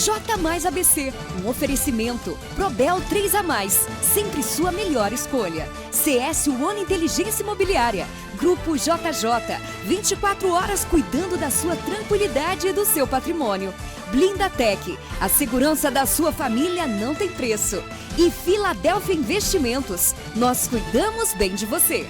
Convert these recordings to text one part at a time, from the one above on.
J mais ABC, um oferecimento. Probel 3A+, sempre sua melhor escolha. CS One Inteligência Imobiliária. Grupo JJ, 24 horas cuidando da sua tranquilidade e do seu patrimônio. Blindatec, a segurança da sua família não tem preço. E Filadélfia Investimentos, nós cuidamos bem de você.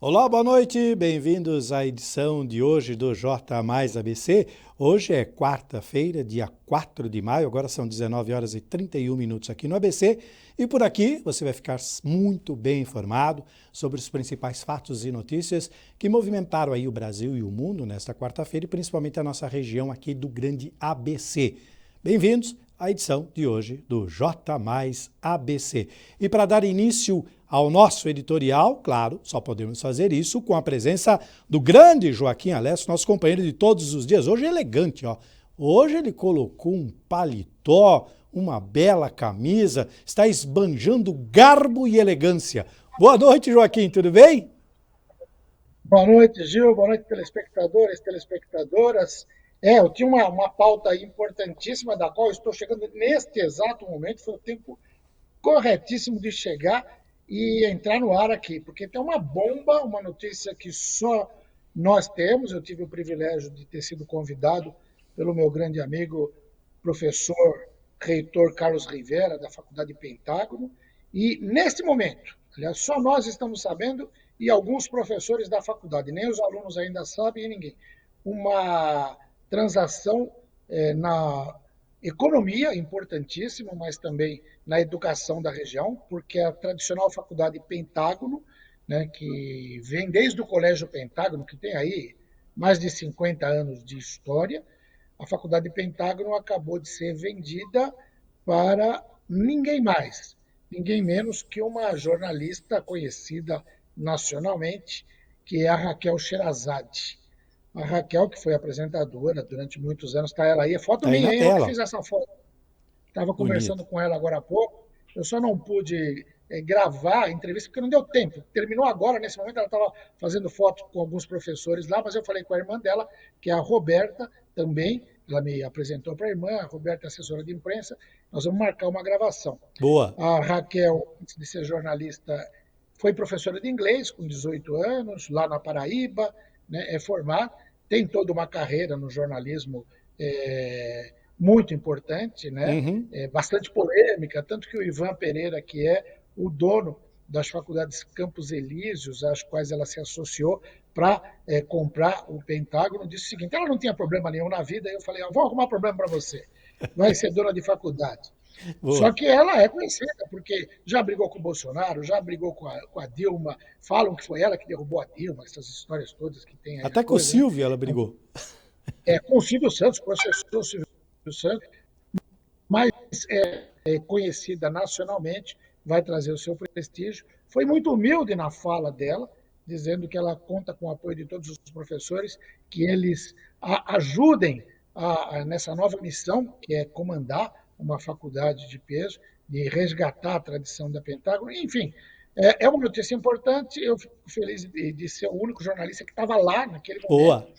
Olá, boa noite, bem-vindos à edição de hoje do J mais ABC. Hoje é quarta-feira, dia 4 de maio, agora são 19 horas e 31 minutos aqui no ABC. E por aqui você vai ficar muito bem informado sobre os principais fatos e notícias que movimentaram aí o Brasil e o mundo nesta quarta-feira e principalmente a nossa região aqui do Grande ABC. Bem-vindos à edição de hoje do J mais ABC. E para dar início ao nosso editorial, claro, só podemos fazer isso com a presença do grande Joaquim Alessio, nosso companheiro de todos os dias. Hoje é elegante, ó. Hoje ele colocou um paletó, uma bela camisa, está esbanjando garbo e elegância. Boa noite, Joaquim, tudo bem? Boa noite, Gil. Boa noite, telespectadores, telespectadoras. Eu tinha uma pauta importantíssima da qual eu estou chegando neste exato momento. Foi o tempo corretíssimo de chegar e entrar no ar aqui, porque tem uma bomba, uma notícia que só nós temos. Eu tive o privilégio de ter sido convidado pelo meu grande amigo, professor, reitor Carlos Rivera, da Faculdade Pentágono, e neste momento, aliás, só nós estamos sabendo e alguns professores da faculdade, nem os alunos ainda sabem e ninguém, uma transação na economia, importantíssima, mas também na educação da região, porque a tradicional Faculdade Pentágono, né, que vem desde o Colégio Pentágono, que tem aí mais de 50 anos de história, a Faculdade Pentágono acabou de ser vendida para ninguém mais, ninguém menos que uma jornalista conhecida nacionalmente, que é a Raquel Sherazade. A Raquel, que foi apresentadora durante muitos anos, está ela aí. A foto minha, na eu tela. que fiz essa foto. Estava conversando com ela agora há pouco. Eu só não pude gravar a entrevista porque não deu tempo. Terminou agora, nesse momento ela estava fazendo foto com alguns professores lá, mas eu falei com a irmã dela, que é a Roberta, também. Ela me apresentou para a irmã, a Roberta é assessora de imprensa. Nós vamos marcar uma gravação. Boa. A Raquel, antes de ser jornalista, foi professora de inglês com 18 anos, lá na Paraíba, né, é formada, tem toda uma carreira no jornalismo muito importante, né, bastante polêmica, tanto que o Ivan Pereira, que é o dono das faculdades Campos Elíseos, às quais ela se associou para comprar o Pentágono, disse o seguinte: ela não tinha problema nenhum na vida, e eu falei: vou arrumar problema para você, vai ser dona de faculdade. Boa. Só que ela é conhecida, porque já brigou com o Bolsonaro, já brigou com a Dilma, falam que foi ela que derrubou a Dilma, essas histórias todas que tem aí. Até com o Silvio ela brigou. Com o Silvio Santos, o professor Silvio Santos, mas é conhecida nacionalmente, vai trazer o seu prestígio. Foi muito humilde na fala dela, dizendo que ela conta com o apoio de todos os professores, que eles ajudem nessa nova missão, que é comandar uma faculdade de peso, de resgatar a tradição da Pentágono, enfim, é uma notícia importante. Eu fico feliz de ser o único jornalista que estava lá naquele momento. Boa.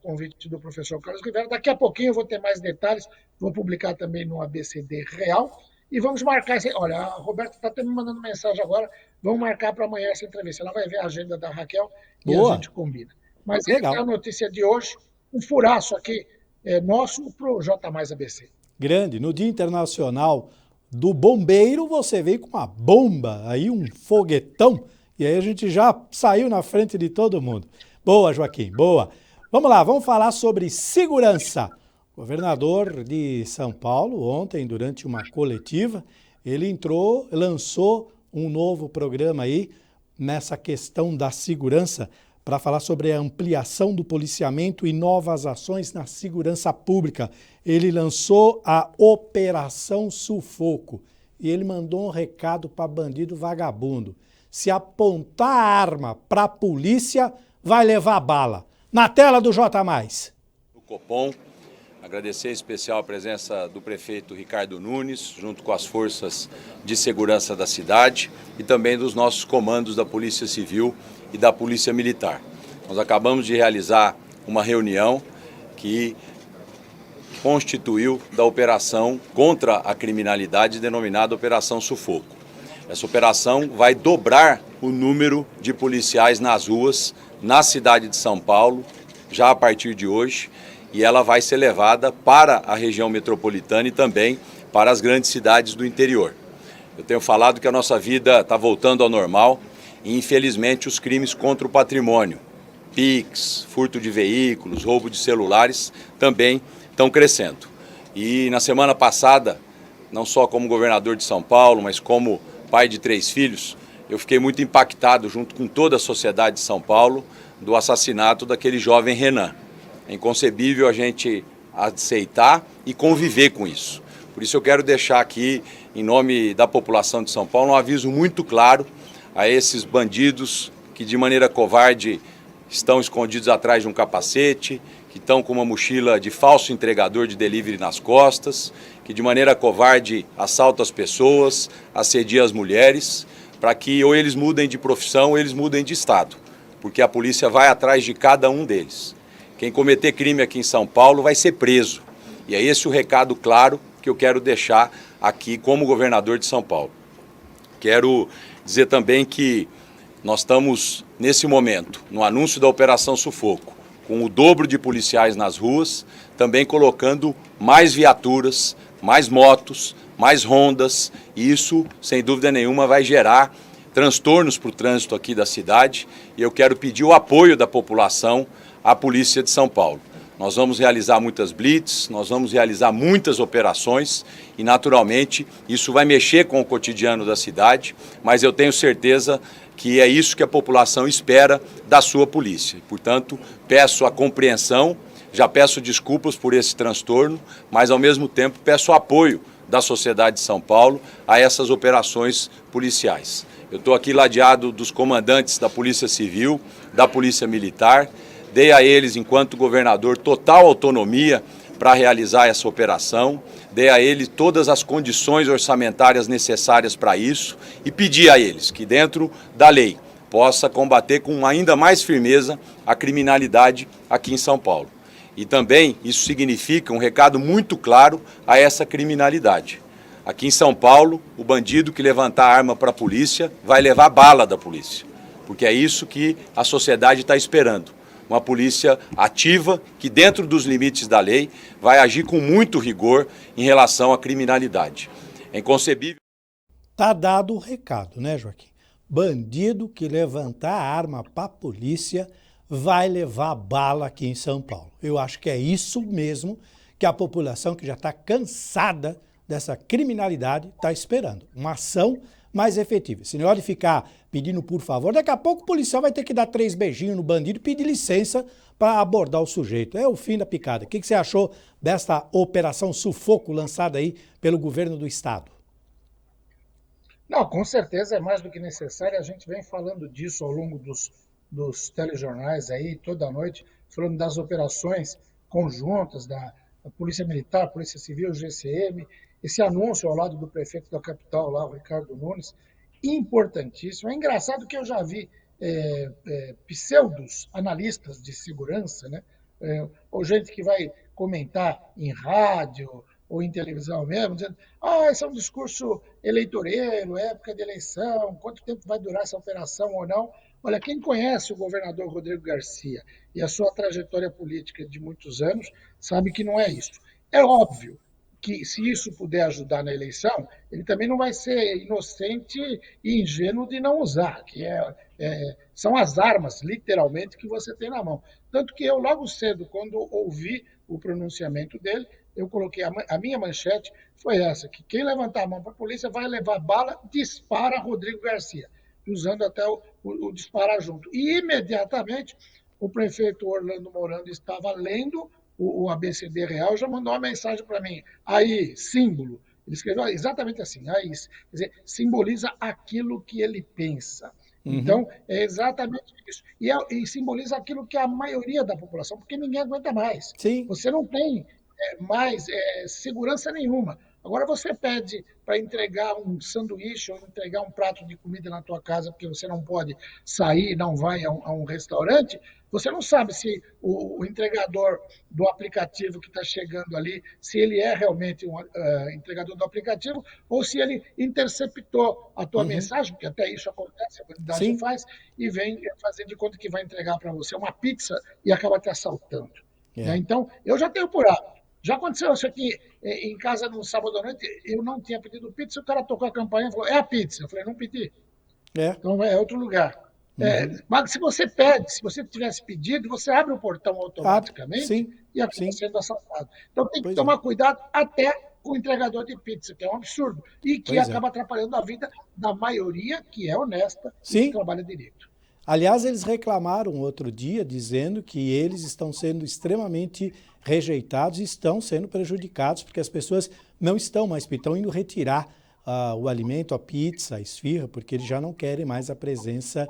Convite do professor Carlos Rivera. Daqui a pouquinho eu vou ter mais detalhes, vou publicar também no ABCD Real, e vamos marcar essa. Olha, a Roberta está até me mandando mensagem agora, vamos marcar para amanhã essa entrevista. Ela vai ver a agenda da Raquel e Boa. a gente combina. Mas legal. Essa é a notícia de hoje, um furaço aqui nosso para o J mais ABC. Grande. No Dia Internacional do Bombeiro, você veio com uma bomba, aí um foguetão, e aí a gente já saiu na frente de todo mundo. Boa, Joaquim, boa. Vamos lá, vamos falar sobre segurança. O governador de São Paulo, ontem, durante uma coletiva, ele lançou um novo programa aí nessa questão da segurança, para falar sobre a ampliação do policiamento e novas ações na segurança pública. Ele lançou a Operação Sufoco e ele mandou um recado para bandido vagabundo. Se apontar a arma para a polícia, vai levar bala. Na tela do J+. O Copom, agradecer em especial a presença do prefeito Ricardo Nunes, junto com as forças de segurança da cidade e também dos nossos comandos da Polícia Civil e da Polícia Militar. Nós acabamos de realizar uma reunião que constituiu da operação contra a criminalidade denominada Operação Sufoco. Essa operação vai dobrar o número de policiais nas ruas na cidade de São Paulo, já a partir de hoje, e ela vai ser levada para a região metropolitana e também para as grandes cidades do interior. Eu tenho falado que a nossa vida está voltando ao normal e, infelizmente, os crimes contra o patrimônio, PIX, furto de veículos, roubo de celulares, também estão crescendo. E na semana passada, não só como governador de São Paulo, mas como pai de 3 filhos, eu fiquei muito impactado, junto com toda a sociedade de São Paulo, do assassinato daquele jovem Renan. É inconcebível a gente aceitar e conviver com isso. Por isso eu quero deixar aqui, em nome da população de São Paulo, um aviso muito claro a esses bandidos que de maneira covarde estão escondidos atrás de um capacete, que estão com uma mochila de falso entregador de delivery nas costas, que de maneira covarde assaltam as pessoas, assediam as mulheres, para que ou eles mudem de profissão ou eles mudem de estado, porque a polícia vai atrás de cada um deles. Quem cometer crime aqui em São Paulo vai ser preso. E é esse o recado claro que eu quero deixar aqui como governador de São Paulo. Quero dizer também que nós estamos, nesse momento, no anúncio da Operação Sufoco, com o dobro de policiais nas ruas, também colocando mais viaturas, mais motos, mais rondas, e isso, sem dúvida nenhuma, vai gerar transtornos para o trânsito aqui da cidade, e eu quero pedir o apoio da população à Polícia de São Paulo. Nós vamos realizar muitas blitz, nós vamos realizar muitas operações e, naturalmente, isso vai mexer com o cotidiano da cidade, mas eu tenho certeza que é isso que a população espera da sua polícia. Portanto, peço a compreensão, já peço desculpas por esse transtorno, mas, ao mesmo tempo, peço apoio da sociedade de São Paulo a essas operações policiais. Eu estou aqui ladeado dos comandantes da Polícia Civil, da Polícia Militar, dei a eles, enquanto governador, total autonomia para realizar essa operação, dei a eles todas as condições orçamentárias necessárias para isso e pedi a eles que, dentro da lei, possa combater com ainda mais firmeza a criminalidade aqui em São Paulo. E também isso significa um recado muito claro a essa criminalidade. Aqui em São Paulo, o bandido que levantar arma para a polícia vai levar bala da polícia, porque é isso que a sociedade está esperando. Uma polícia ativa que, dentro dos limites da lei, vai agir com muito rigor em relação à criminalidade. É inconcebível. Tá dado o recado, né, Joaquim? Bandido que levantar arma para a polícia vai levar bala aqui em São Paulo. Eu acho que é isso mesmo que a população, que já está cansada dessa criminalidade, está esperando. Uma ação mais efetiva. Se não de ficar pedindo por favor, daqui a pouco o policial vai ter que dar 3 beijinhos no bandido e pedir licença para abordar o sujeito. É o fim da picada. O que você achou desta operação Sufoco lançada aí pelo governo do estado? Não, com certeza é mais do que necessário. A gente vem falando disso ao longo dos telejornais aí, toda noite, falando das operações conjuntas da Polícia Militar, Polícia Civil, GCM, esse anúncio ao lado do prefeito da capital, lá, o Ricardo Nunes, importantíssimo. É engraçado que eu já vi pseudos analistas de segurança, né? Ou gente que vai comentar em rádio ou em televisão mesmo, dizendo: esse é um discurso eleitoreiro, época de eleição, quanto tempo vai durar essa operação ou não. Olha, quem conhece o governador Rodrigo Garcia e a sua trajetória política de muitos anos, sabe que não é isso. É óbvio que, se isso puder ajudar na eleição, ele também não vai ser inocente e ingênuo de não usar, que são as armas, literalmente, que você tem na mão. Tanto que eu, logo cedo, quando ouvi o pronunciamento dele, eu coloquei, a minha manchete foi essa, que quem levantar a mão para a polícia vai levar bala, dispara Rodrigo Garcia, usando até o disparar junto. E, imediatamente, o prefeito Orlando Morando estava lendo o ABCD Real, já mandou uma mensagem para mim. Aí, símbolo. Ele escreveu exatamente assim. Aí, quer dizer, simboliza aquilo que ele pensa. Então, é exatamente isso. E simboliza aquilo que a maioria da população, porque ninguém aguenta mais. Sim. Você não tem mais segurança nenhuma. Agora você pede para entregar um sanduíche ou entregar um prato de comida na tua casa, porque você não pode sair, não vai a um restaurante, você não sabe se o entregador do aplicativo que está chegando ali, se ele é realmente um entregador do aplicativo ou se ele interceptou a tua Uhum. mensagem, porque até isso acontece, a bandidagem Sim, faz, e vem fazer de conta que vai entregar para você uma pizza e acaba te assaltando. Né? é. Então, eu já tenho por hábito. Já aconteceu isso aqui em casa no sábado à noite, eu não tinha pedido pizza, o cara tocou a campainha e falou, é a pizza. Eu falei, não pedi. É. Então é outro lugar. Uhum. Mas se você pede, se você tivesse pedido, você abre o portão Abre. automaticamente Sim, e acaba sim. sendo assaltado. Então tem que Pois é. tomar cuidado até com o entregador de pizza, que é um absurdo, e que Pois é. acaba atrapalhando a vida da maioria que é honesta e que Sim. trabalha direito. Aliás, eles reclamaram outro dia dizendo que eles estão sendo extremamente rejeitados e estão sendo prejudicados porque as pessoas não estão mais, estão indo retirar o alimento, a pizza, a esfirra, porque eles já não querem mais a presença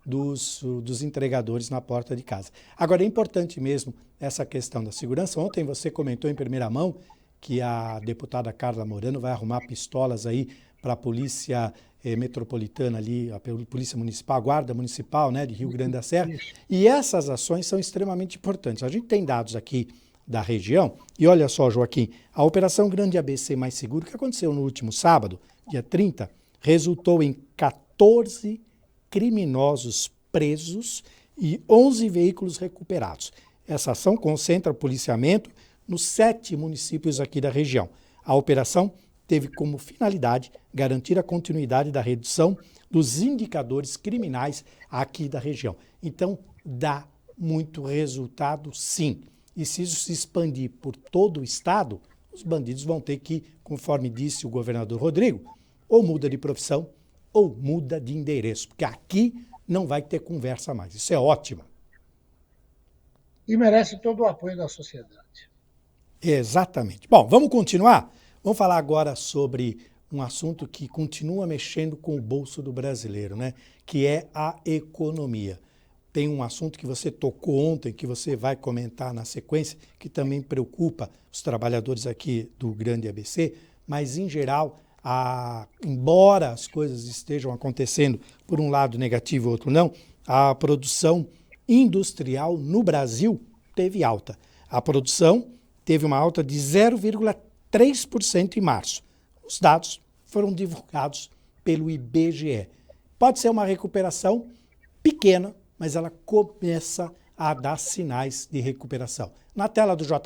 dos entregadores na porta de casa. Agora, é importante mesmo essa questão da segurança. Ontem você comentou em primeira mão que a deputada Carla Morano vai arrumar pistolas aí para a polícia metropolitana ali, a Polícia Municipal, a Guarda Municipal, né, de Rio Grande da Serra. Isso. E essas ações são extremamente importantes. A gente tem dados aqui da região, e olha só, Joaquim, a Operação Grande ABC Mais Seguro, que aconteceu no último sábado, dia 30, resultou em 14 criminosos presos e 11 veículos recuperados. Essa ação concentra policiamento nos 7 municípios aqui da região. A operação teve como finalidade garantir a continuidade da redução dos indicadores criminais aqui da região. Então, dá muito resultado, sim. E se isso se expandir por todo o estado, os bandidos vão ter que, conforme disse o governador Rodrigo, ou muda de profissão ou muda de endereço, porque aqui não vai ter conversa mais. Isso é ótimo. E merece todo o apoio da sociedade. Exatamente. Bom, vamos continuar? Vamos falar agora sobre um assunto que continua mexendo com o bolso do brasileiro, né? Que é a economia. Tem um assunto que você tocou ontem, que você vai comentar na sequência, que também preocupa os trabalhadores aqui do Grande ABC, mas, em geral, embora as coisas estejam acontecendo por um lado negativo e outro não, a produção industrial no Brasil teve alta. A produção teve uma alta de 0,3% em março. Os dados foram divulgados pelo IBGE. Pode ser uma recuperação pequena, mas ela começa a dar sinais de recuperação. Na tela do J+.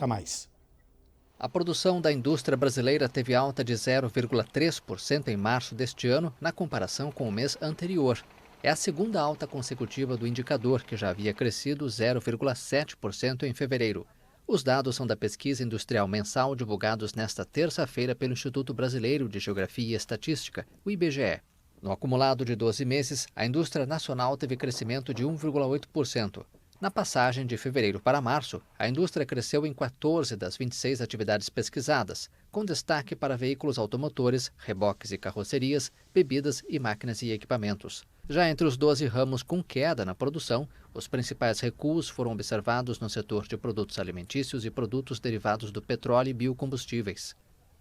A produção da indústria brasileira teve alta de 0,3% em março deste ano, na comparação com o mês anterior. É a segunda alta consecutiva do indicador, que já havia crescido 0,7% em fevereiro. Os dados são da pesquisa industrial mensal divulgados nesta terça-feira pelo Instituto Brasileiro de Geografia e Estatística, o IBGE. No acumulado de 12 meses, a indústria nacional teve crescimento de 1,8%. Na passagem de fevereiro para março, a indústria cresceu em 14 das 26 atividades pesquisadas, com destaque para veículos automotores, reboques e carrocerias, bebidas e máquinas e equipamentos. Já entre os 12 ramos com queda na produção, os principais recuos foram observados no setor de produtos alimentícios e produtos derivados do petróleo e biocombustíveis.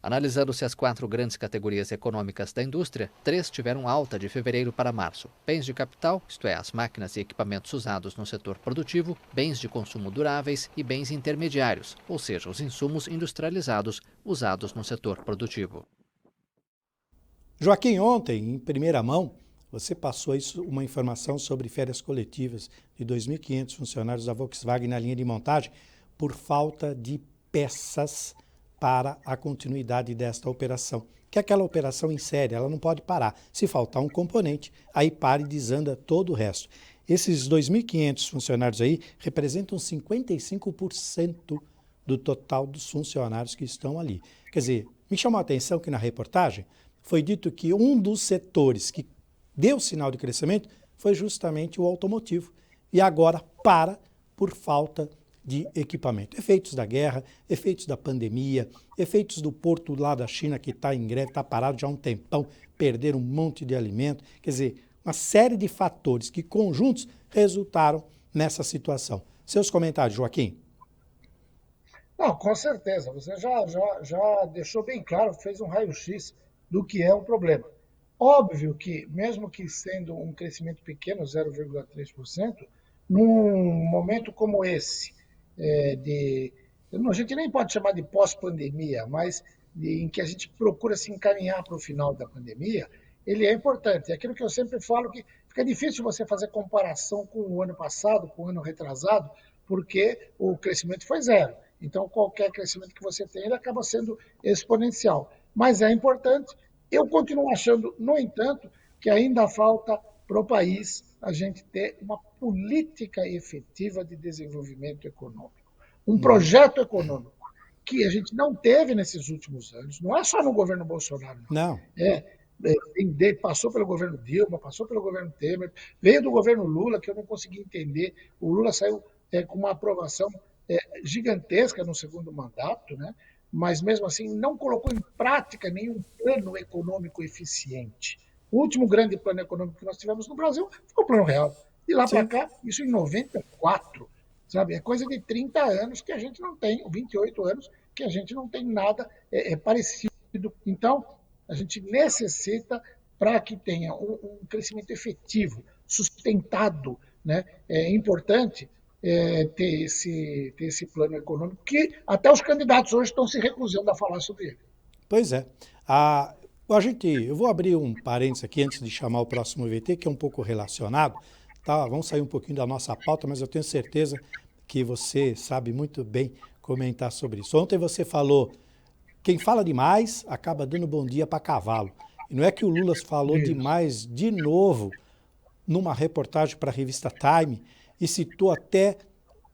Analisando-se as 4 grandes categorias econômicas da indústria, 3 tiveram alta de fevereiro para março. Bens de capital, isto é, as máquinas e equipamentos usados no setor produtivo, bens de consumo duráveis e bens intermediários, ou seja, os insumos industrializados usados no setor produtivo. Joaquim, ontem, em primeira mão, você passou uma informação sobre férias coletivas de 2.500 funcionários da Volkswagen na linha de montagem por falta de peças para a continuidade desta operação, que é aquela operação em série, ela não pode parar. Se faltar um componente, aí para e desanda todo o resto. Esses 2.500 funcionários aí representam 55% do total dos funcionários que estão ali. Quer dizer, me chamou a atenção que na reportagem foi dito que um dos setores que deu sinal de crescimento foi justamente o automotivo. E agora para por falta de equipamento. Efeitos da guerra, efeitos da pandemia, efeitos do porto lá da China que está em greve, está parado já há um tempão, perderam um monte de alimento. Quer dizer, uma série de fatores que conjuntos resultaram nessa situação. Seus comentários, Joaquim? Não, com certeza. Você já deixou bem claro, fez um raio-x do que é o problema. Óbvio que, mesmo que sendo um crescimento pequeno, 0,3%, num momento como esse, de, a gente nem pode chamar de pós-pandemia, mas em que a gente procura se encaminhar para o final da pandemia, ele é importante. É aquilo que eu sempre falo, que fica difícil você fazer comparação com o ano passado, com o ano retrasado, porque o crescimento foi zero. Então, qualquer crescimento que você tem, ele acaba sendo exponencial. Mas é importante. Eu continuo achando, no entanto, que ainda falta para o país a gente ter uma política efetiva de desenvolvimento econômico. Um projeto econômico que a gente não teve nesses últimos anos, não é só no governo Bolsonaro, Não. Passou pelo governo Dilma, passou pelo governo Temer, veio do governo Lula, que eu não consegui entender. O Lula saiu com uma aprovação gigantesca no segundo mandato, né? Mas mesmo assim não colocou em prática nenhum plano econômico eficiente. O último grande plano econômico que nós tivemos no Brasil foi o Plano Real. De lá para cá, isso em 94, sabe? É coisa de 30 anos que a gente não tem, 28 anos que a gente não tem nada parecido. Então, a gente necessita, para que tenha um crescimento efetivo, sustentado, né? É importante ter esse plano econômico, que até os candidatos hoje estão se recusando a falar sobre ele. Pois é. Eu vou abrir um parênteses aqui antes de chamar o próximo VT, que é um pouco relacionado. Tá? Vamos sair um pouquinho da nossa pauta, mas eu tenho certeza que você sabe muito bem comentar sobre isso. Ontem você falou, quem fala demais acaba dando bom dia para cavalo. E não é que o Lula falou demais de novo numa reportagem para a revista Time e citou até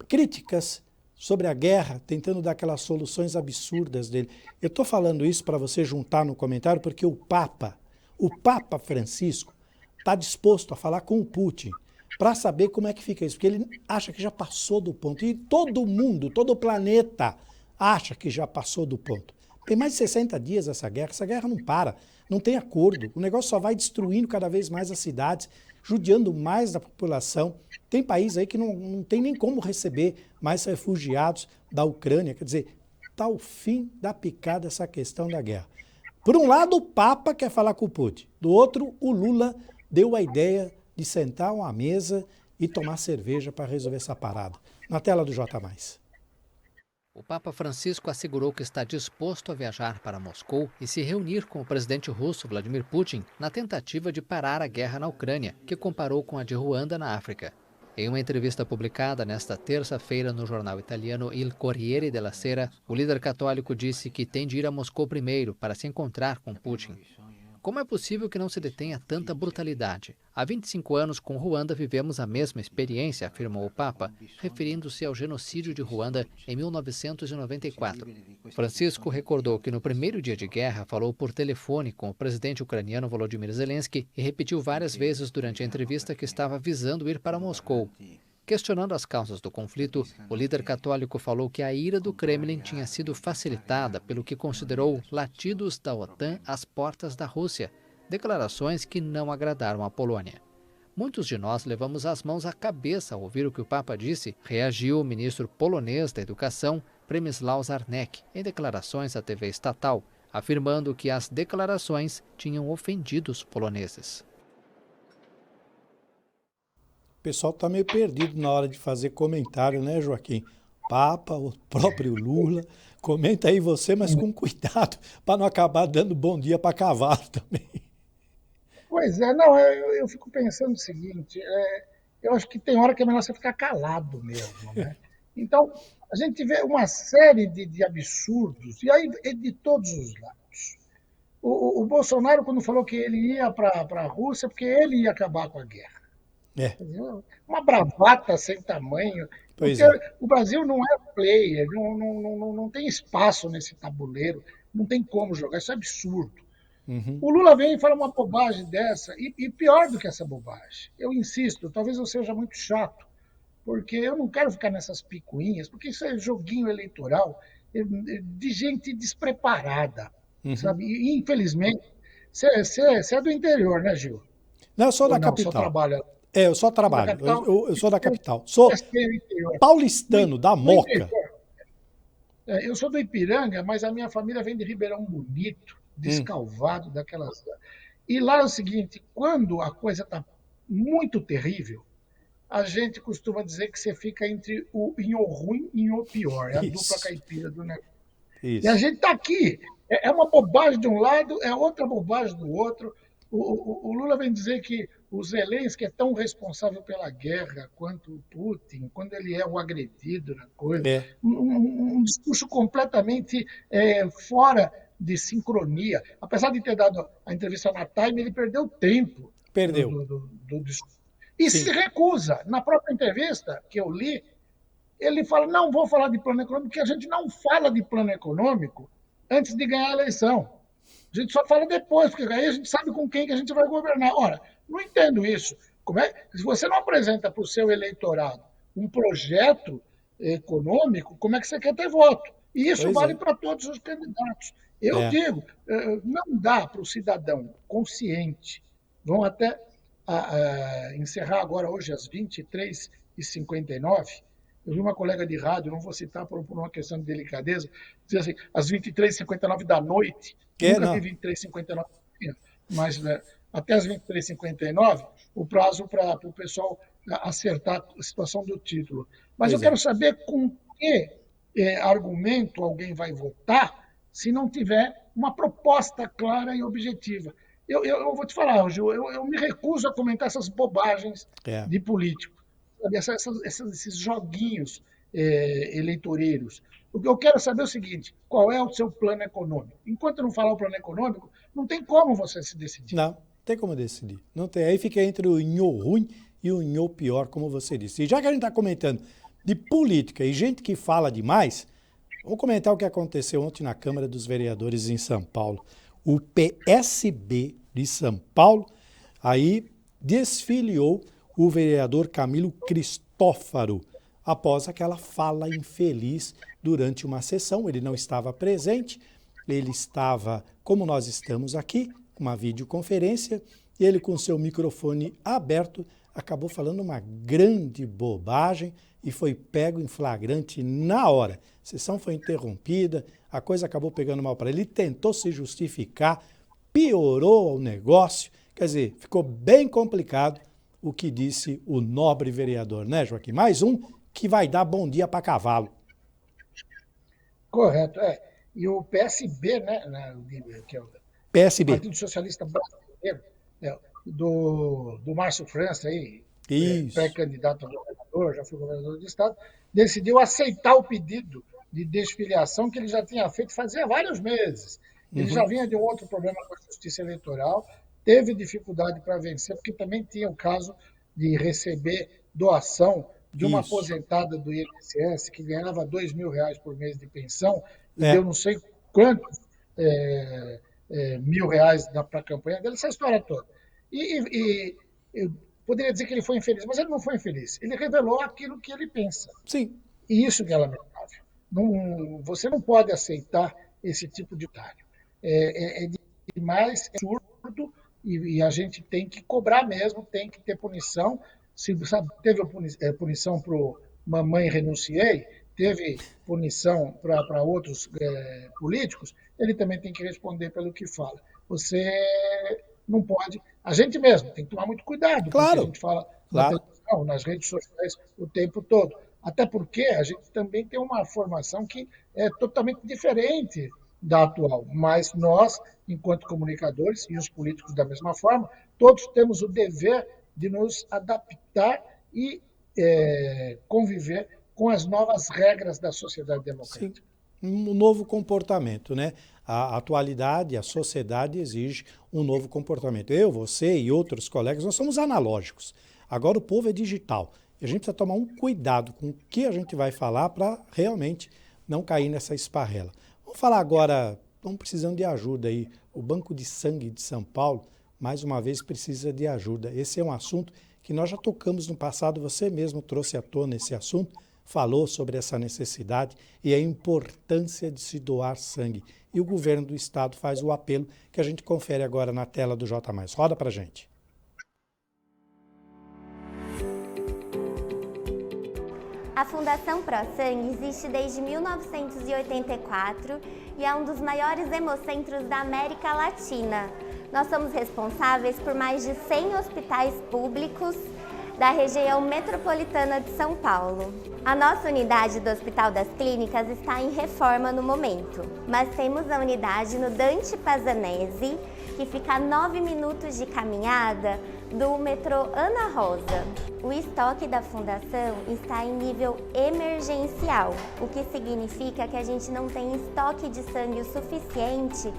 críticas sobre a guerra, tentando dar aquelas soluções absurdas dele. Eu estou falando isso para você juntar no comentário porque o Papa Francisco, está disposto a falar com o Putin para saber como é que fica isso, porque ele acha que já passou do ponto. E todo mundo, todo o planeta acha que já passou do ponto. Tem mais de 60 dias essa guerra não para, não tem acordo, o negócio só vai destruindo cada vez mais as cidades, judiando mais da população. Tem país aí que não tem nem como receber mais refugiados da Ucrânia. Quer dizer, está o fim da picada essa questão da guerra. Por um lado, o Papa quer falar com o Putin. Do outro, o Lula deu a ideia de sentar a uma mesa e tomar cerveja para resolver essa parada. Na tela do J+. O Papa Francisco assegurou que está disposto a viajar para Moscou e se reunir com o presidente russo Vladimir Putin na tentativa de parar a guerra na Ucrânia, que comparou com a de Ruanda na África. Em uma entrevista publicada nesta terça-feira no jornal italiano Il Corriere della Sera, o líder católico disse que tem de ir a Moscou primeiro para se encontrar com Putin. Como é possível que não se detenha tanta brutalidade? Há 25 anos, com Ruanda, vivemos a mesma experiência, afirmou o Papa, referindo-se ao genocídio de Ruanda em 1994. Francisco recordou que no primeiro dia de guerra falou por telefone com o presidente ucraniano Volodymyr Zelensky e repetiu várias vezes durante a entrevista que estava visando ir para Moscou. Questionando as causas do conflito, o líder católico falou que a ira do Kremlin tinha sido facilitada pelo que considerou latidos da OTAN às portas da Rússia, declarações que não agradaram à Polônia. Muitos de nós levamos as mãos à cabeça ao ouvir o que o Papa disse, reagiu o ministro polonês da Educação, Przemysław Czarnek, em declarações à TV estatal, afirmando que as declarações tinham ofendido os poloneses. O pessoal está meio perdido na hora de fazer comentário, né, Joaquim? Papa, o próprio Lula. Comenta aí você, mas com cuidado, para não acabar dando bom dia para cavalo também. Pois é, não, eu fico pensando o seguinte, eu acho que tem hora que é melhor você ficar calado mesmo, né? Então, a gente vê uma série de absurdos, e aí de todos os lados. O Bolsonaro, quando falou que ele ia para a Rússia, porque ele ia acabar com a guerra. Uma bravata sem tamanho. Porque o Brasil não é player, não tem espaço nesse tabuleiro, não tem como jogar, isso é absurdo. O Lula vem e fala uma bobagem dessa, e pior do que essa bobagem, eu insisto, talvez eu seja muito chato, porque eu não quero ficar nessas picuinhas, porque isso é joguinho eleitoral de gente despreparada, sabe? E, infelizmente, você é do interior, né, Gil? Não, eu sou da capital. Só trabalha... eu só trabalho, eu sou da capital. Sou paulistano, da Moca. Eu sou do Ipiranga, mas a minha família vem de Ribeirão Bonito, Hum, descalvado, daquelas. E lá é o seguinte: quando a coisa está muito terrível, a gente costuma dizer que você fica entre o em o ruim e o pior. É a dupla isso, caipira do negócio. E a isso. gente está aqui. É uma bobagem de um lado, é outra bobagem do outro. O Lula vem dizer que o Zelensky é tão responsável pela guerra quanto o Putin, quando ele é o agredido na coisa. É, Um discurso completamente fora de sincronia. Apesar de ter dado a entrevista na Time, ele perdeu tempo perdeu. do discurso. E se Sim, recusa. Na própria entrevista que eu li, ele fala: não vou falar de plano econômico, porque a gente não fala de plano econômico antes de ganhar a eleição. A gente só fala depois, porque aí a gente sabe com quem que a gente vai governar. Ora, não entendo isso. Se você não apresenta para o seu eleitorado um projeto econômico, como é que você quer ter voto? E isso pois vale é. para todos os candidatos. Eu É, digo, não dá para o cidadão consciente, vão até encerrar agora hoje às 23h59. Eu vi uma colega de rádio, não vou citar por uma questão de delicadeza, dizer assim, às 23h59 da noite, nunca vi não. 23h59, mas até às 23h59, o prazo para o pessoal acertar a situação do título. Mas eu Pois é. quero saber com que argumento alguém vai votar se não tiver uma proposta clara e objetiva. Eu vou te falar, Gil, eu me recuso a comentar essas bobagens É. de político, sabe? Esses joguinhos eleitoreiros. O que eu quero saber é o seguinte: qual é o seu plano econômico? Enquanto não falar o plano econômico, não tem como você se decidir. Não, tem como decidir. Não tem. Aí fica entre o nho ruim e o nho pior, como você disse. E já que a gente está comentando de política e gente que fala demais, vamos comentar o que aconteceu ontem na Câmara dos Vereadores em São Paulo. O PSB de São Paulo aí desfiliou o vereador Camilo Cristófaro após aquela fala infeliz durante uma sessão. Ele não estava presente, ele estava, como nós estamos aqui, uma videoconferência, e ele com seu microfone aberto acabou falando uma grande bobagem e foi pego em flagrante na hora. A sessão foi interrompida, a coisa acabou pegando mal para ele, ele tentou se justificar, piorou o negócio, quer dizer, ficou bem complicado o que disse o nobre vereador, né, Joaquim? Mais um que vai dar bom dia para cavalo. Correto, é. E o PSB, né, que é o PSB. Partido Socialista Brasileiro, do Márcio França, aí, Isso. pré-candidato a governador, já foi governador do Estado, decidiu aceitar o pedido de desfiliação que ele já tinha feito fazia vários meses. Ele já Uhum. vinha de um outro problema com a justiça eleitoral, teve dificuldade para vencer, porque também tinha o caso de receber doação de uma Isso. aposentada do INSS que ganhava R$ 2.000 por mês de pensão e deu É. não sei quantos R$ 1.000 para a campanha dele, essa história toda. Eu poderia dizer que ele foi infeliz, mas ele não foi infeliz. Ele revelou aquilo que ele pensa. Sim. E isso que é lamentável. Você não pode aceitar esse tipo de otário. É demais, é absurdo, e a gente tem que cobrar mesmo, tem que ter punição. Se teve punição para o Mamãe Renunciei, teve punição para outros políticos, ele também tem que responder pelo que fala. Você não pode. A gente mesmo tem que tomar muito cuidado com o que a Claro. gente fala na Claro. televisão, nas redes sociais o tempo todo. Até porque a gente também tem uma formação que é totalmente diferente da atual. Mas nós, enquanto comunicadores, e os políticos da mesma forma, todos temos o dever de nos adaptar e conviver com as novas regras da sociedade Sim. democrática. Um novo comportamento, né? A atualidade, a sociedade exige um novo comportamento. Eu, você e outros colegas, nós somos analógicos. Agora o povo é digital. E a gente precisa tomar um cuidado com o que a gente vai falar para realmente não cair nessa esparrela. Vamos falar agora, estamos precisando de ajuda aí. O Banco de Sangue de São Paulo, mais uma vez, precisa de ajuda. Esse é um assunto que nós já tocamos no passado, você mesmo trouxe à tona esse assunto, falou sobre essa necessidade e a importância de se doar sangue. E o governo do estado faz o apelo que a gente confere agora na tela do J+. Roda pra gente. A Fundação Pro Sangue existe desde 1984 e é um dos maiores hemocentros da América Latina. Nós somos responsáveis por mais de 100 hospitais públicos da região metropolitana de São Paulo. A nossa unidade do Hospital das Clínicas está em reforma no momento, mas temos a unidade no Dante Pazzanese, que fica a 9 minutos de caminhada do metrô Ana Rosa. O estoque da Fundação está em nível emergencial, o que significa que a gente não tem estoque de sangue o suficiente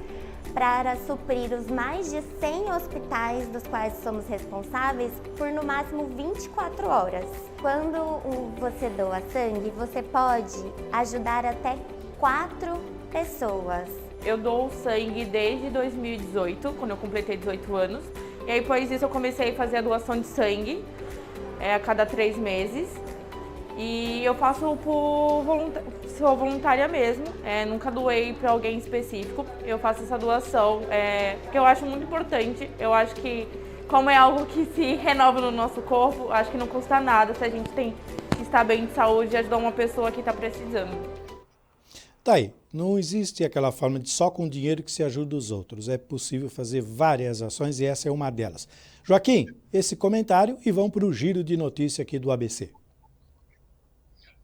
para suprir os mais de 100 hospitais dos quais somos responsáveis por no máximo 24 horas. Quando você doa sangue, você pode ajudar até 4 pessoas. Eu dou sangue desde 2018, quando eu completei 18 anos. E aí, depois disso, eu comecei a fazer a doação de sangue a cada 3 meses. E eu faço sou voluntária mesmo, nunca doei para alguém específico. Eu faço essa doação porque eu acho muito importante. Eu acho que, como é algo que se renova no nosso corpo, acho que não custa nada se a gente está bem de saúde e ajudar uma pessoa que está precisando. Tá aí, não existe aquela forma de só com dinheiro que se ajuda os outros. É possível fazer várias ações e essa é uma delas. Joaquim, esse comentário e vamos para o giro de notícia aqui do ABC.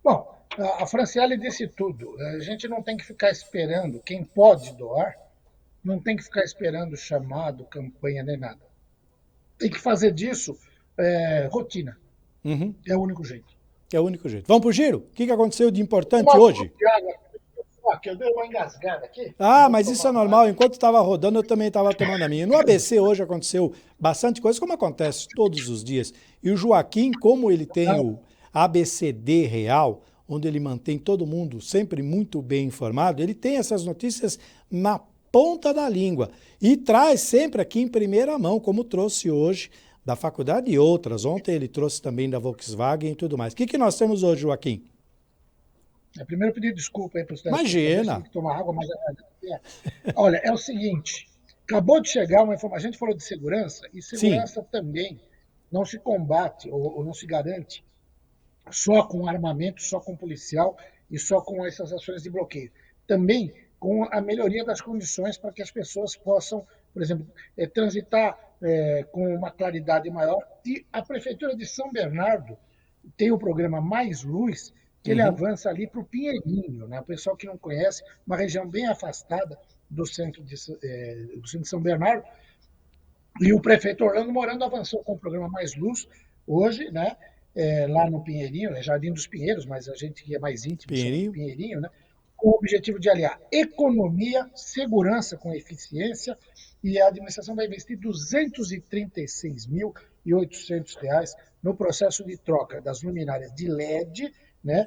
Bom, a Franciele disse tudo. A gente não tem que ficar esperando, quem pode doar, não tem que ficar esperando chamado, campanha, nem nada. Tem que fazer disso rotina. Uhum. É o único jeito. É o único jeito. Vamos pro giro? O que aconteceu de importante hoje? Que eu dei uma engasgada aqui. Mas isso é normal. Enquanto estava rodando, eu também estava tomando a minha. No ABC hoje aconteceu bastante coisa, como acontece todos os dias. E o Joaquim, como ele tem o ABCD Real, onde ele mantém todo mundo sempre muito bem informado, ele tem essas notícias na ponta da língua e traz sempre aqui em primeira mão, como trouxe hoje da faculdade e outras. Ontem ele trouxe também da Volkswagen e tudo mais. O que nós temos hoje, Joaquim? Primeiro pedir desculpa aí para os Imagina. Tem que tomar água, mas olha, é o seguinte, acabou de chegar uma informação, a gente falou de segurança, e segurança também não se combate ou não se garante só com armamento, só com policial e só com essas ações de bloqueio. Também com a melhoria das condições para que as pessoas possam, por exemplo, transitar com uma claridade maior. E a Prefeitura de São Bernardo tem o programa Mais Luz, que ele avança ali para o Pinheirinho, né? O pessoal que não conhece, uma região bem afastada do centro de São Bernardo. E o prefeito Orlando Morando avançou com o programa Mais Luz hoje, né? Lá no Pinheirinho, Jardim dos Pinheiros, mas a gente que é mais íntimo, Pinheirinho, né? Com o objetivo de aliar economia, segurança com eficiência, e a administração vai investir R$ 236.800 no processo de troca das luminárias de LED, né?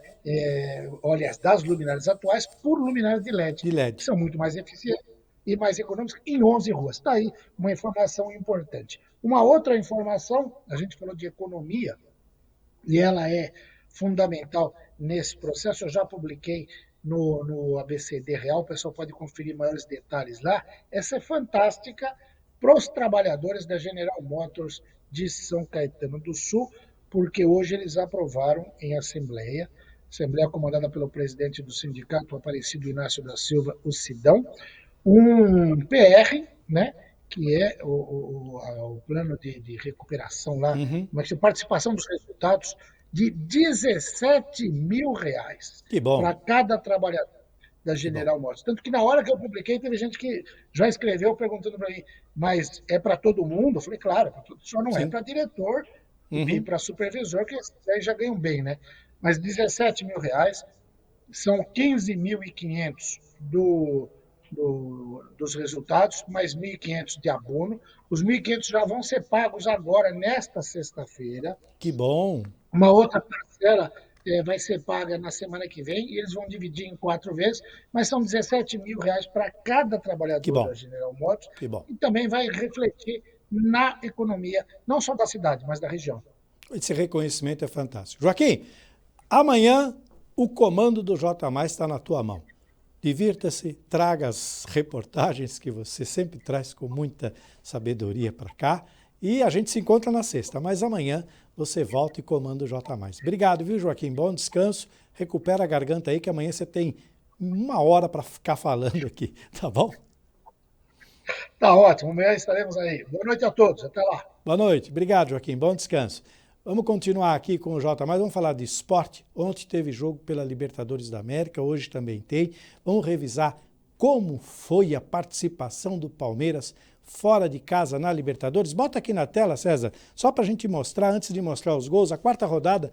Aliás, das luminárias atuais por luminárias de LED, que são muito mais eficientes e mais econômicas em 11 ruas. Está aí uma informação importante. Uma outra informação, a gente falou de economia, e ela é fundamental nesse processo. Eu já publiquei no ABCD Real, o pessoal pode conferir maiores detalhes lá. Essa é fantástica para os trabalhadores da General Motors de São Caetano do Sul, porque hoje eles aprovaram em assembleia comandada pelo presidente do sindicato, Aparecido Inácio da Silva, o Sidão, um PR, né, que é o plano de recuperação lá, mas participação dos resultados de R$17 mil para cada trabalhador da General Motors. Tanto que na hora que eu publiquei, teve gente que já escreveu perguntando para mim, mas é para todo mundo? Eu falei, claro, só não é para diretor e para supervisor, que aí já ganham bem, né? Mas R$17 mil, são 15.500 dos resultados, mais 1.500 de abono. Os 1.500 já vão ser pagos agora, nesta sexta-feira. Que bom! Uma outra parcela vai ser paga na semana que vem, e eles vão dividir em 4 vezes, mas são R$17 mil para cada trabalhador da General Motors. Que bom. E também vai refletir na economia, não só da cidade, mas da região. Esse reconhecimento é fantástico. Joaquim, amanhã o comando do J+ está na tua mão. Divirta-se, traga as reportagens que você sempre traz com muita sabedoria para cá, e a gente se encontra na sexta. Mas amanhã você volta e comanda o J+. Obrigado, viu, Joaquim? Bom descanso. Recupera a garganta aí, que amanhã você tem 1 hora para ficar falando aqui, tá bom? Tá ótimo, amanhã estaremos aí. Boa noite a todos, até lá. Boa noite, obrigado, Joaquim, bom descanso. Vamos continuar aqui com o J+, vamos falar de esporte. Ontem teve jogo pela Libertadores da América, hoje também tem. Vamos revisar como foi a participação do Palmeiras fora de casa na Libertadores. Bota aqui na tela, César, só para a gente mostrar, antes de mostrar os gols, a 4ª rodada